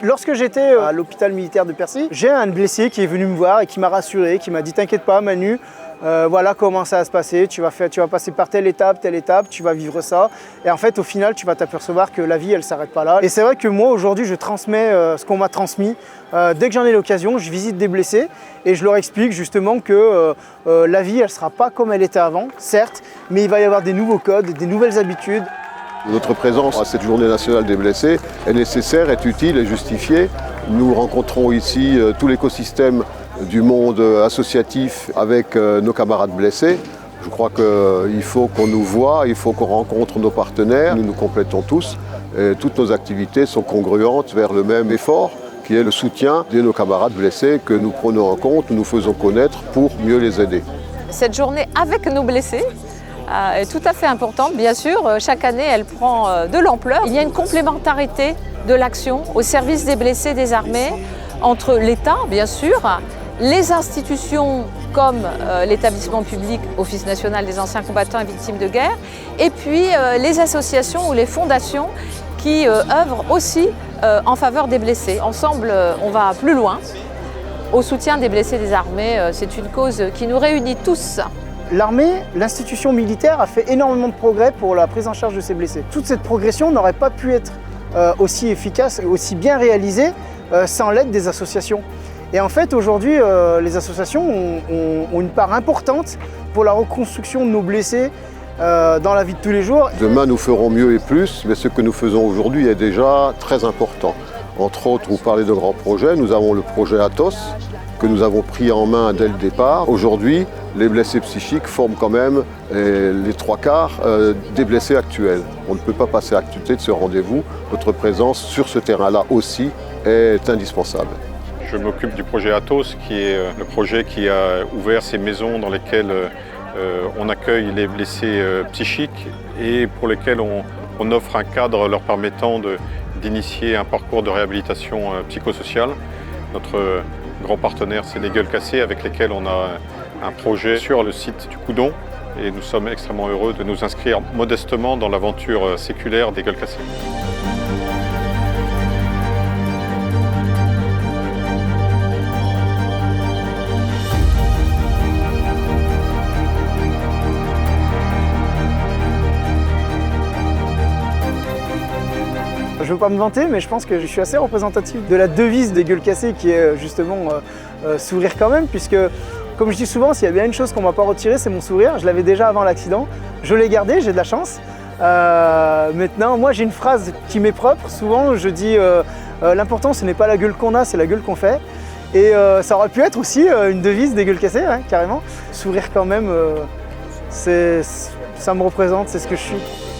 Lorsque j'étais à l'hôpital militaire de Percy, j'ai un blessé qui est venu me voir et qui m'a rassuré, qui m'a dit « T'inquiète pas Manu, voilà comment ça va se passer, tu vas passer par telle étape, tu vas vivre ça. » Et en fait, au final, tu vas t'apercevoir que la vie, elle ne s'arrête pas là. Et c'est vrai que moi, aujourd'hui, je transmets ce qu'on m'a transmis. Dès que j'en ai l'occasion, je visite des blessés et je leur explique justement que la vie, elle ne sera pas comme elle était avant, certes, mais il va y avoir des nouveaux codes, des nouvelles habitudes. Notre présence à cette journée nationale des blessés est nécessaire, est utile, est justifiée. Nous rencontrons ici tout l'écosystème du monde associatif avec nos camarades blessés. Je crois qu'il faut qu'on nous voie, il faut qu'on rencontre nos partenaires. Nous nous complétons tous et toutes nos activités sont congruentes vers le même effort qui est le soutien de nos camarades blessés que nous prenons en compte, nous faisons connaître pour mieux les aider. Cette journée avec nos blessés est tout à fait importante. Bien sûr, chaque année, elle prend de l'ampleur. Il y a une complémentarité de l'action au service des blessés des armées entre l'État, bien sûr, les institutions comme l'établissement public Office national des anciens combattants et victimes de guerre, et puis les associations ou les fondations qui œuvrent aussi en faveur des blessés. Ensemble, on va plus loin. Au soutien des blessés des armées, c'est une cause qui nous réunit tous. L'armée, l'institution militaire a fait énormément de progrès pour la prise en charge de ces blessés. Toute cette progression n'aurait pas pu être aussi efficace et aussi bien réalisée sans l'aide des associations. Et en fait, aujourd'hui, les associations ont une part importante pour la reconstruction de nos blessés dans la vie de tous les jours. Demain, nous ferons mieux et plus, mais ce que nous faisons aujourd'hui est déjà très important. Entre autres, vous parlez de grands projets. Nous avons le projet Athos, que nous avons pris en main dès le départ. Aujourd'hui, les blessés psychiques forment quand même les 3/4 des blessés actuels. On ne peut pas passer à côté de ce rendez-vous. Notre présence sur ce terrain-là aussi est indispensable. Je m'occupe du projet Athos, qui est le projet qui a ouvert ces maisons dans lesquelles on accueille les blessés psychiques et pour lesquels on offre un cadre leur permettant d'initier un parcours de réhabilitation psychosociale. Notre grand partenaire, c'est les Gueules Cassées, avec lesquels on a un projet sur le site du Coudon. Et nous sommes extrêmement heureux de nous inscrire modestement dans l'aventure séculaire des Gueules Cassées. Je ne veux pas me vanter, mais je pense que je suis assez représentatif de la devise des Gueules Cassées qui est justement sourire quand même, puisque comme je dis souvent, s'il y a bien une chose qu'on ne m'a pas retirée, c'est mon sourire. Je l'avais déjà avant l'accident, je l'ai gardé, j'ai de la chance. Maintenant, moi j'ai une phrase qui m'est propre, souvent je dis l'important ce n'est pas la gueule qu'on a, c'est la gueule qu'on fait. Et ça aurait pu être aussi une devise des Gueules Cassées, hein, carrément. Sourire quand même, ça me représente, c'est ce que je suis.